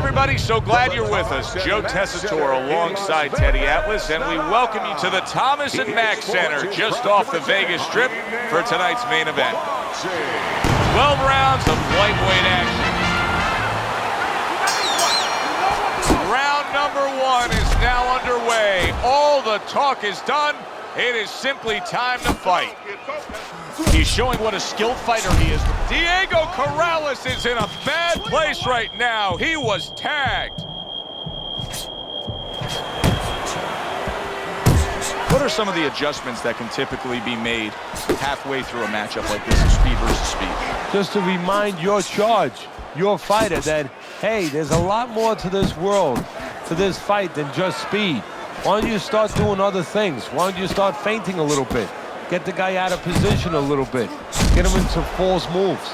everybody, so glad you're with us. Joe Tessitore alongside Teddy Atlas, and we welcome you to the Thomas & Mack Center just off the Vegas Strip for tonight's main event. 12 rounds of lightweight action. Round number 1 is now underway. All the talk is done. It is simply time to fight. He's showing what a skilled fighter he is. Diego Corrales is in a bad place right now. He was tagged. What are some of the adjustments that can typically be made halfway through a matchup like this of speed versus speed? Just to remind your charge, your fighter, that, hey, there's a lot more to this world, to this fight than just speed. Why don't you start doing other things? Why don't you start feinting a little bit? Get the guy out of position a little bit. Get him into false moves.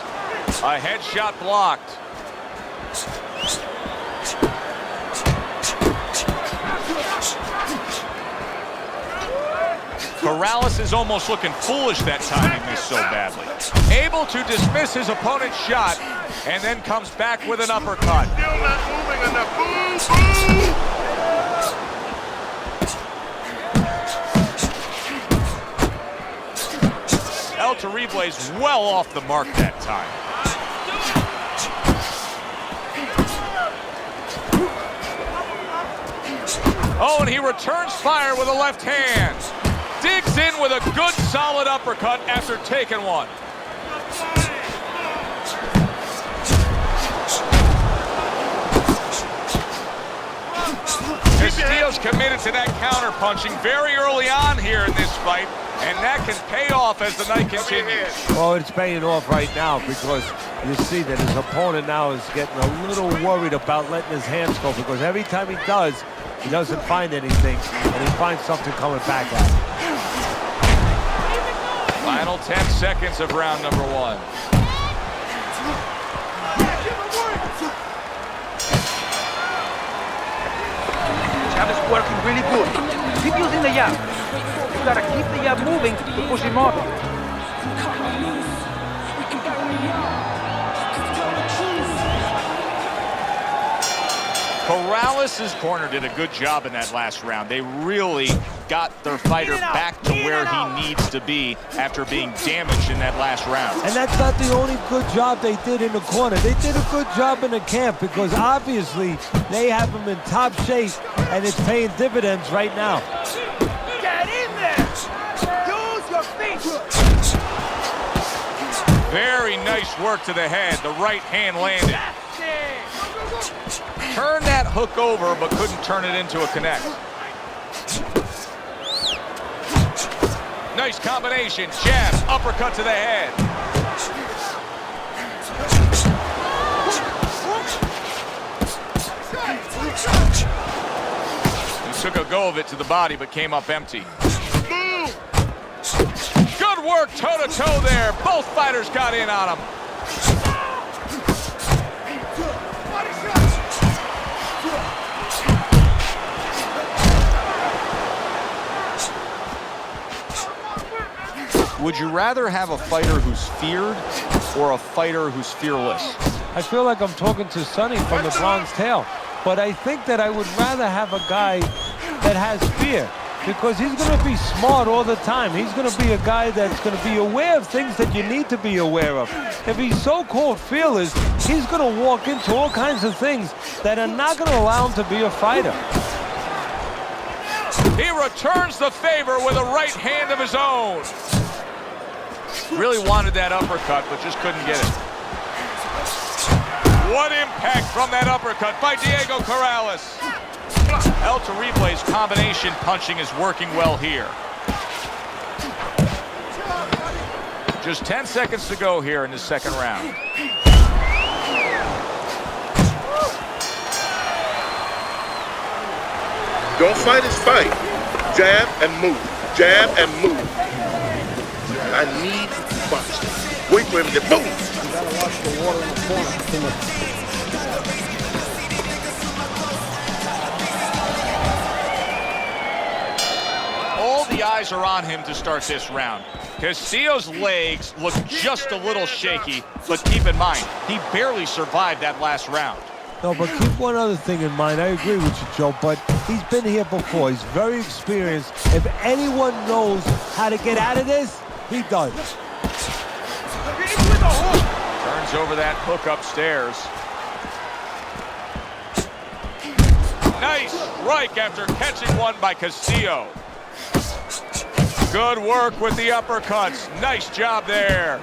A headshot blocked. Corrales is almost looking foolish that time he missed so badly. Able to dismiss his opponent's shot and then comes back with an uppercut. Still not moving enough. Boom, boom. El Terrible's well off the mark that time. Oh, and he returns fire with a left hand. Digs in with a good solid uppercut after taking one. Castillo's committed to that counter punching very early on here in this fight, and that can pay off as the night continues. Well, it's paying off right now because you see that his opponent now is getting a little worried about letting his hands go, because every time he does, he doesn't find anything, and he finds something coming back at him. Final 10 seconds of round number 1. Jab is working really good. Keep using the jab. You gotta keep the jab moving to push him off. Corrales' corner did a good job in that last round. They really got their fighter back to where he needs to be after being damaged in that last round. And that's not the only good job they did in the corner. They did a good job in the camp because obviously they have him in top shape and it's paying dividends right now. Get in there! Use your feet! Very nice work to the head. The right hand landed. Turned that hook over, but couldn't turn it into a connect. Nice combination. Jab, uppercut to the head. He took a go of it to the body, but came up empty. Good work toe-to-toe there. Both fighters got in on him. Would you rather have a fighter who's feared or a fighter who's fearless? I feel like I'm talking to Sonny from the Bronx Tale, but I think that I would rather have a guy that has fear, because he's going to be smart all the time. He's going to be a guy that's going to be aware of things that you need to be aware of. If he's so-called fearless, he's going to walk into all kinds of things that are not going to allow him to be a fighter. He returns the favor with a right hand of his own. Really wanted that uppercut, but just couldn't get it. What impact from that uppercut by Diego Corrales. El Terrible's combination punching is working well here. Just 10 seconds to go here in the second round. Don't fight his fight. Jab and move. Jab and move. I need to box. Wait for him to boom. You gotta watch the water in the corner. All the eyes are on him to start this round. Castillo's legs look just a little shaky, but keep in mind, he barely survived that last round. No, but keep one other thing in mind. I agree with you, Joe, but he's been here before. He's very experienced. If anyone knows how to get out of this, he does. Turns over that hook upstairs. Nice strike after catching one by Castillo. Good work with the uppercuts. Nice job there.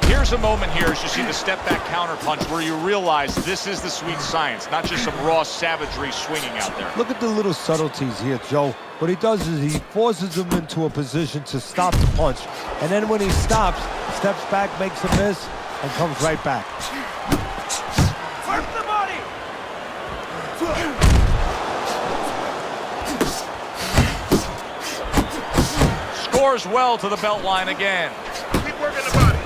Here's a moment here as you see the step-back counterpunch where you realize this is the sweet science, not just some raw savagery swinging out there. Look at the little subtleties here, Joe. What he does is he forces him into a position to stop the punch. And then when he stops, steps back, makes a miss, and comes right back. Work the body! Scores well to the belt line again. Keep working the body.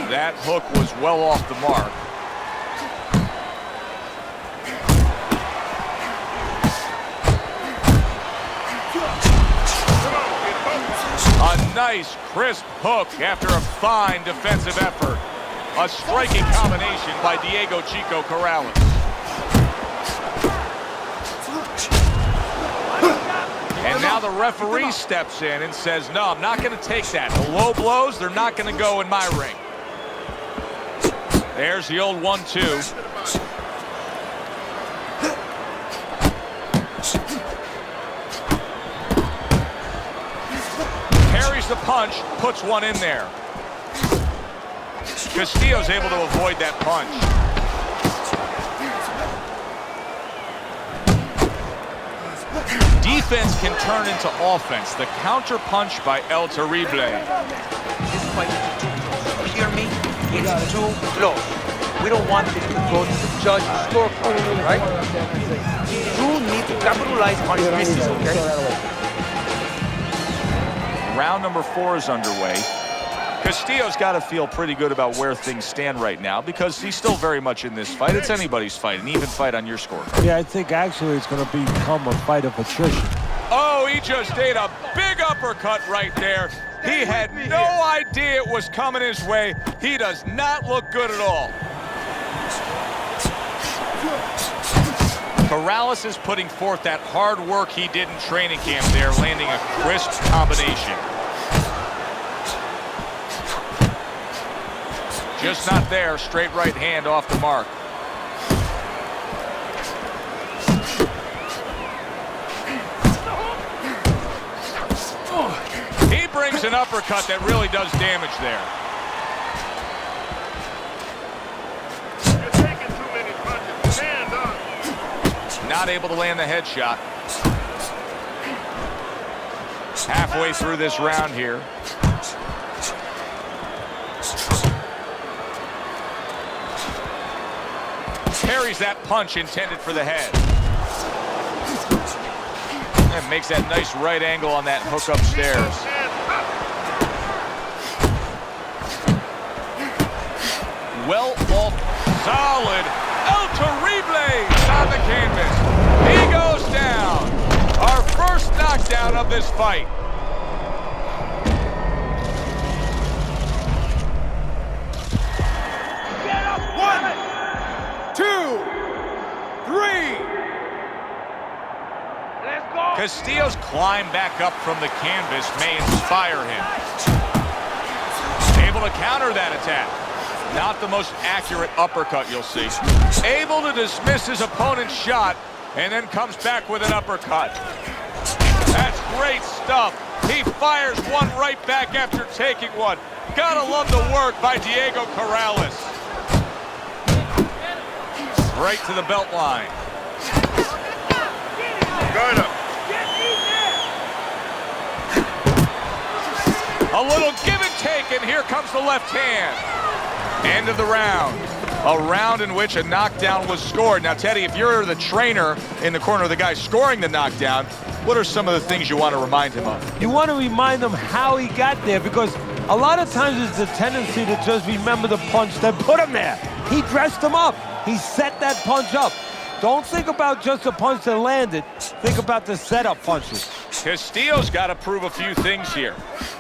That hook was well off the mark. A nice, crisp hook after a fine defensive effort. A striking combination by Diego Chico Corrales. And now the referee steps in and says, no, I'm not going to take that. The low blows, they're not going to go in my ring. There's the old 1-2. Parries the punch, puts one in there. Castillo's able to avoid that punch. Defense can turn into offense. The counter punch by El Terrible. This fight is too close. You hear me? It's too close. We don't want this to go to the judge scorecard, right? You need to capitalize on his misses, okay? Round number 4 is underway. Castillo's got to feel pretty good about where things stand right now because he's still very much in this fight. It's anybody's fight, an even fight on your scorecard. Yeah, I think actually it's going to become a fight of attrition. Oh, he just ate a big uppercut right there. He had no idea it was coming his way. He does not look good at all. Corrales is putting forth that hard work he did in training camp there, landing a crisp combination. Just not there. Straight right hand off the mark. He brings an uppercut that really does damage there. You're taking too many punches. Stand up. Not able to land the headshot. Halfway through this round here. Parries that punch intended for the head. And makes that nice right angle on that hook upstairs. Well off, solid. El Terrible on the canvas. He goes down. Our first knockdown of this fight. Castillo's climb back up from the canvas may inspire him. Able to counter that attack. Not the most accurate uppercut you'll see. Able to dismiss his opponent's shot and then comes back with an uppercut. That's great stuff. He fires one right back after taking one. Gotta love the work by Diego Corrales. Right to the belt line. Guard up. A little give and take, and here comes the left hand. End of the round. A round in which a knockdown was scored. Now, Teddy, if you're the trainer in the corner of the guy scoring the knockdown, what are some of the things you want to remind him of? You want to remind him how he got there, because a lot of times it's the tendency to just remember the punch that put him there. He dressed him up. He set that punch up. Don't think about just the punch that landed. Think about the setup punches. Castillo's got to prove a few things here.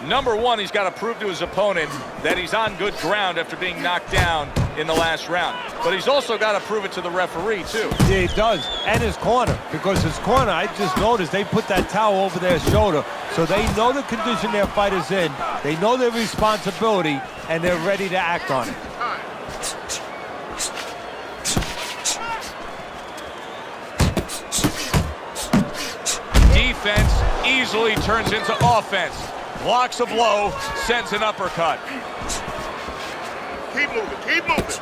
Number one, he's got to prove to his opponent that he's on good ground after being knocked down in the last round. But he's also got to prove it to the referee, too. Yeah, he does. And his corner. Because his corner, I just noticed, they put that towel over their shoulder. So they know the condition their fighter's in. They know their responsibility, and they're ready to act on it. Defense easily turns into offense. Blocks a blow, sends an uppercut. Keep moving, keep moving.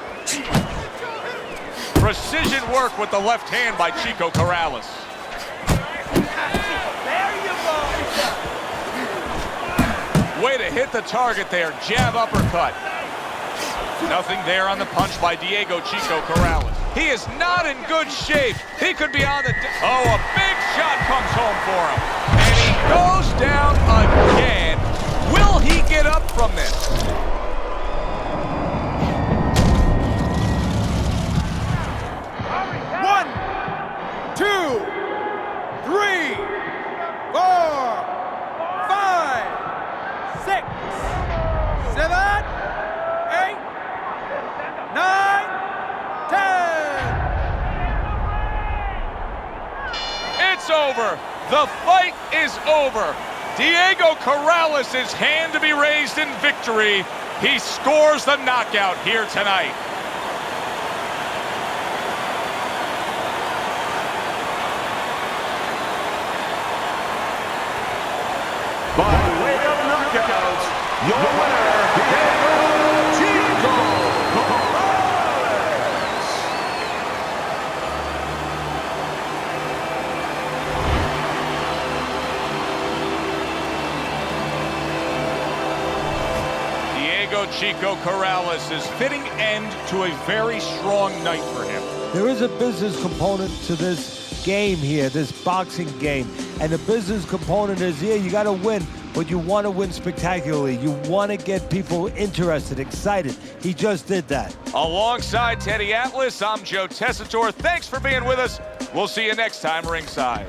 Precision work with the left hand by Chico Corrales. There you go. Way to hit the target there, jab uppercut. Nothing there on the punch by Diego Chico Corrales. He is not in good shape. He could be on the... Oh, a big shot comes home for him. And he goes down again. Will he get up from this? One, 2, 3, 4, 5, 6, 7, 8, 9, 10. It's over. The fight is over. Diego Corrales' hand to be raised in victory. He scores the knockout here tonight. By way of knockout, your winner, Diego Chico Corrales. Diego Chico Corrales' fitting end to a very strong night for him. There is a business component to this game here, this boxing game. And the business component is, yeah, you got to win, but you want to win spectacularly. You want to get people interested, excited. He just did that. Alongside Teddy Atlas, I'm Joe Tessitore. Thanks for being with us. We'll see you next time ringside.